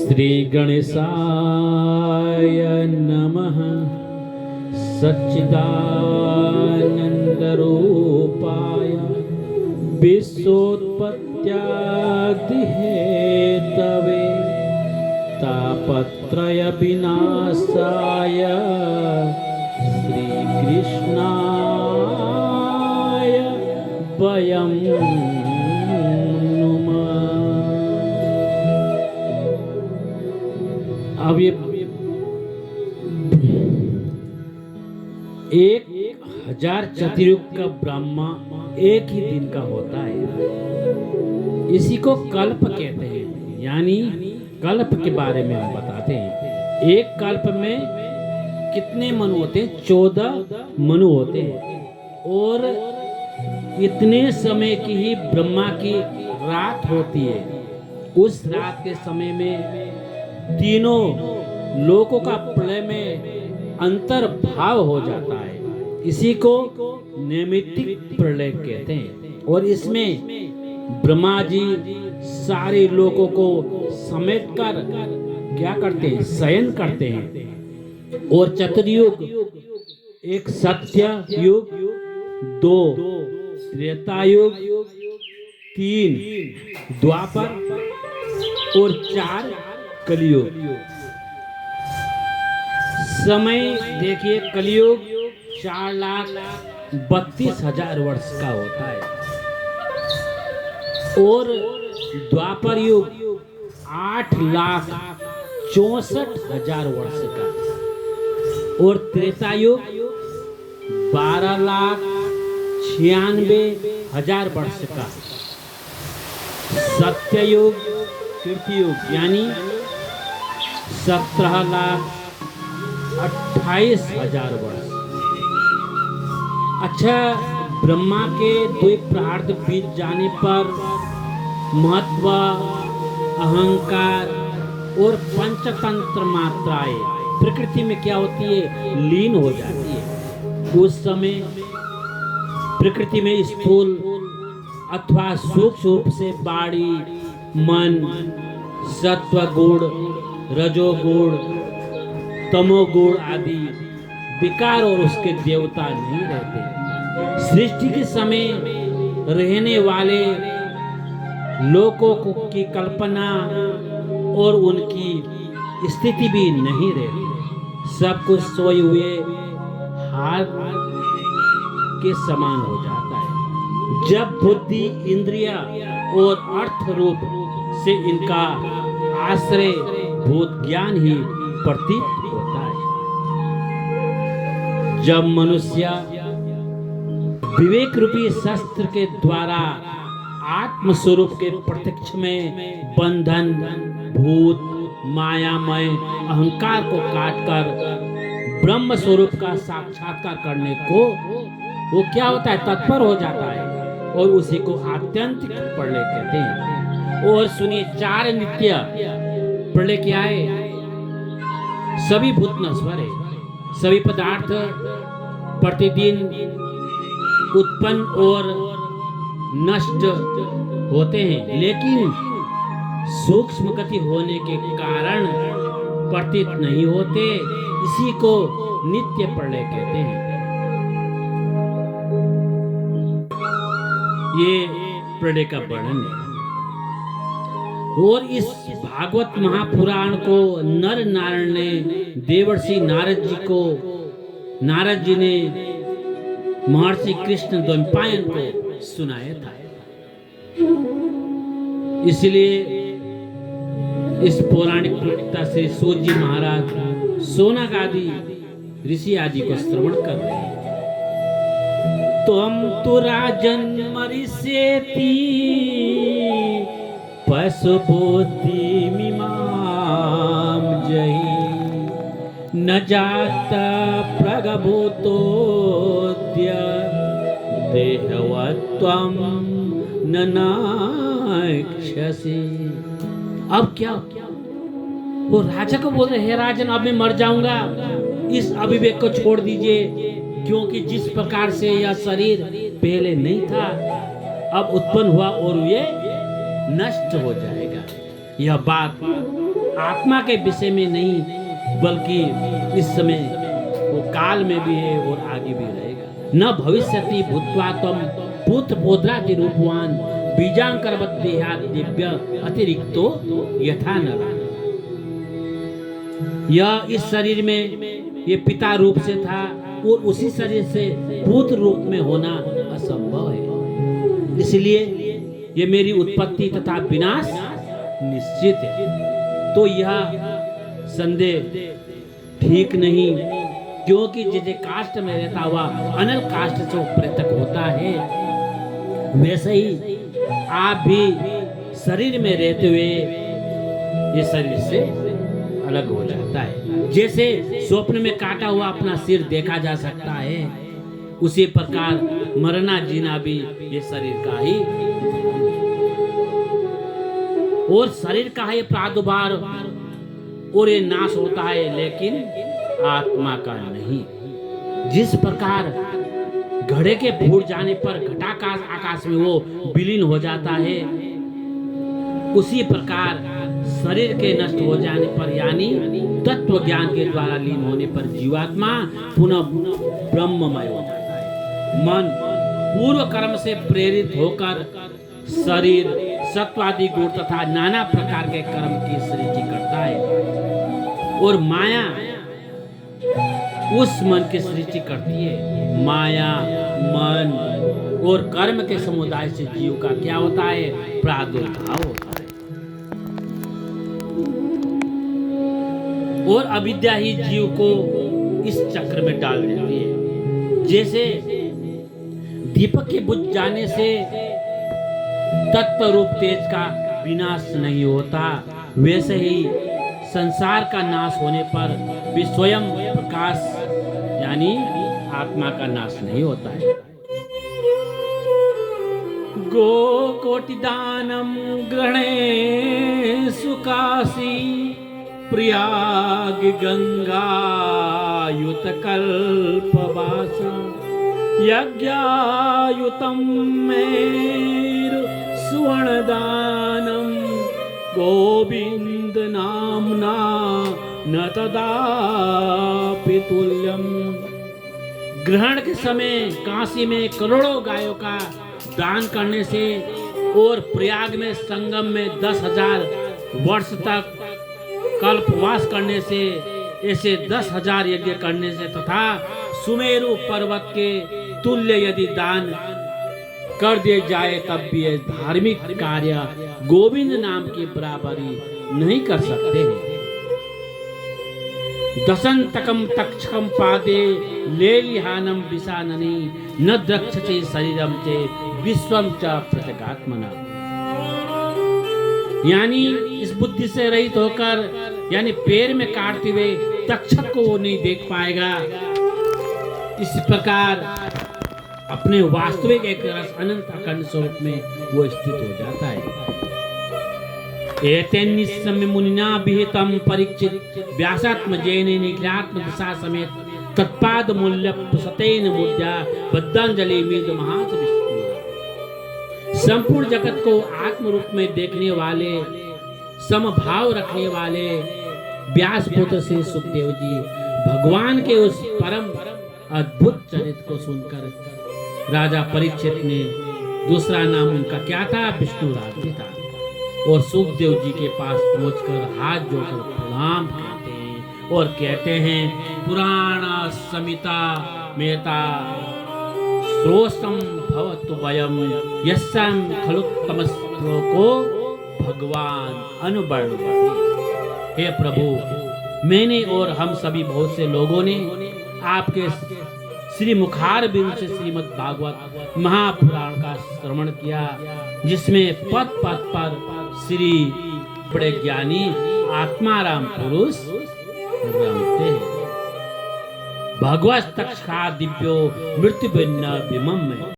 श्री गणेशाय नमः। सच्चिदानंदरूपाय विश्वोत्पत्त्यादिहेतवे तापत्रय विनाशाय श्रीकृष्णाय वयं नुमः। अब ये 1000 चतुर्युग का ब्रह्मा एक ही दिन का होता है। इसी को कल्प कहते हैं। यानी कल्प के बारे में हम बताते हैं। एक कल्प में कितने मनु होते हैं? 14 मनु होते हैं। और इतने समय की ही ब्रह्मा की रात होती है। उस रात के समय में तीनों लोकों का प्रलय में अंतर्भाव हो जाता है। इसी को नैमित्तिक प्रलय कहते हैं। और इसमें ब्रह्मा जी सारे लोकों को समेटकर क्या करते हैं? शयन करते हैं। और चतुर्युग, एक सत्य युग, 2 त्रेता युग, 3 द्वापर और 4 कलियुग। समय देखिए, कलियुग 4,32,000 वर्ष का होता है। और द्वापर युग 8,64,000 वर्ष का। और त्रेता युग 12,96,000 वर्ष का। सत्ययुग, कृतयुग यानी 17,28,000 वर्ष। अच्छा, ब्रह्मा के द्वैत प्रार्थ बीत जाने पर महत्व, अहंकार और पंचतंत्र मात्राएं प्रकृति में क्या होती है? लीन हो जाती है। उस समय प्रकृति में स्थूल अथवा सूक्ष्म रूप से बाड़ी, मन, सत्वगुण, रजोगुण, तमोगुण आदि विकार और उसके देवता नहीं रहते। सृष्टि के समय रहने वाले लोकों की कल्पना और उनकी स्थिति भी नहीं रहती। सब कुछ सोए हुए हाथ के समान हो जाता है। जब बुद्धि, इंद्रिया और अर्थ रूप से इनका आश्रय भूत ज्ञान ही प्रतीत होता है। जब मनुष्य विवेक रूपी शस्त्र के द्वारा आत्म स्वरूप के प्रत्यक्ष में बंधन, भूत, मायामय अहंकार को काटकर ब्रह्म स्वरूप का साक्षात्कार करने को वो क्या होता है? तत्पर हो जाता है। और उसी को आत्यंतिक प्रलय कहते हैं। और सुनिए, 4 नित्य प्रलय क्या है? सभी भूत नश्वर है। सभी पदार्थ प्रतिदिन उत्पन्न और नष्ट होते हैं, लेकिन सूक्ष्म गति होने के कारण प्रतीत नहीं होते। इसी को नित्य प्रलय कहते हैं। ये प्रलय का वर्णन है। और इस भागवत महापुराण को नर नारायण ने देवर्षि नारद जी ने महर्षि कृष्ण द्वैपायन को सुनाया था। इसलिए इस पौराणिक प्रवक्ता से सूर्य जी महाराज, सोनक आदि ऋषि आदि को श्रवण कर रहे हैं। त्वं तु राजन् मरीष्येति पशुबुद्धिमिमां जहि न जाता प्रगभूतोऽद्य देहवत्वं न नाक्ष्यसि। अब क्या? वो राजा को बोल रहे हैं, राजन अब मैं मर जाऊंगा, इस अविवेक को छोड़ दीजिए, क्योंकि जिस प्रकार से यह शरीर पहले नहीं था अब उत्पन्न हुआ और ये नष्ट हो जाएगा। यह बात आत्मा के विषय में नहीं, बल्कि इस समय वो काल में भी है और आगे भी रहेगा। न भविष्यति भूत्वा त्वं पुत्र पौत्राति रूपवान बीजांकरवत् देहात् दिव्य अतिरिक्तो यथा नर। यह इस शरीर में ये पिता रूप से था और उसी शरीर से पुत्र रूप में होना असंभव है। इसलिए ये मेरी उत्पत्ति तथा विनाश निश्चित है। तो यह संदेह ठीक नहीं, क्योंकि जैसे काष्ठ में रहता हुआ अनल काष्ठ से पृथक होता है, वैसे ही आप भी शरीर में रहते हुए ये शरीर से अलग हो जाता है। जैसे स्वप्न में काटा हुआ अपना सिर देखा जा सकता है, उसी प्रकार मरना जीना भी ये शरीर का ही और शरीर का है प्रादुर्भाव और ये नाश होता है, लेकिन आत्मा का नहीं। जिस प्रकार घड़े के फूट जाने पर घटाकाश आकाश में वो विलीन हो जाता है, उसी प्रकार शरीर के नष्ट हो जाने पर यानी तत्व ज्ञान के द्वारा लीन होने पर जीवात्मा पुनः ब्रह्ममय हो जाता है। मन पूर्व कर्म से प्रेरित होकर शरीर सत्वादि गुण तथा नाना प्रकार के कर्म की सृष्टि करता है और माया उस मन की सृष्टि करती है। माया मन और कर्म के समुदाय से जीव का क्या होता है? प्रादुर्भाव होता है। और अविद्या ही जीव को इस चक्र में डाल देती है। जैसे दीपक के बुझ जाने से तत्व रूप तेज का विनाश नहीं होता, वैसे ही संसार का नाश होने पर भी स्वयं प्रकाश यानी आत्मा का नाश नहीं होता है। गो कोटि दानम ग्रहणे सुकाशी प्रयाग गंगा युत कल्पवास यज्ञायुतम मेरु सुवर्ण दानम गोविंद नामना न तदापि तुल्यम। ग्रहण के समय काशी में करोड़ों गायों का दान करने से और प्रयाग में संगम में 10,000 वर्ष तक कल्पवास करने से, ऐसे 10,000 यज्ञ करने से तथा सुमेरु पर्वत के तुल्य यदि दान कर दिए जाए तब भी ये धार्मिक कार्य गोविंद नाम की बराबरी नहीं कर सकते हैं। दशंतकम तक्षकम पादे लेलिहानम विषाननी न द्रक्षते शरीरम चे विश्वम च प्रत्यगात्मना। यानी इस बुद्धि से रहित होकर यानी पैर में काटते हुए तक्षक को वो नहीं देख पाएगा। इस प्रकार अपने वास्तविक एक रस अनंत अखंड स्वरूप में वो स्थित हो जाता है। एतेन्निस्सम्य मुनिना विहितम परीक्षित व्यासात्म जैने निखिलात्म दिशा समेत तत्पाद मूल्य सतेन मुद्या बद्धांजलि मिद महास विष्णु। संपूर्ण जगत को आत्म रूप में देखने वाले, समभाव रखने वाले व्यास पुत्र श्री सुखदेव जी भगवान के उस परम अद्भुत चरित्र को सुनकर राजा परीक्षित ने, दूसरा नाम उनका क्या था? विष्णु राज था, और सुखदेव जी के पास पहुंचकर हाथ जोड़कर प्रणाम करते हैं और कहते हैं पुराण समिता मेता श्रोषम भवतु वयम यस्सम खलुत्तम श्लोको भगवान अनुवर्णवति। हे प्रभु, मैंने और हम सभी बहुत से लोगों ने आपके श्री मुखार बिंद से श्रीमद् भागवत महापुराण का श्रवण किया, जिसमें पद पद पर श्री बड़े ज्ञानी आत्माराम पुरुष रमते हैं। भगवत तक्षका दिव्यो मृत्यु भिन्न विमम में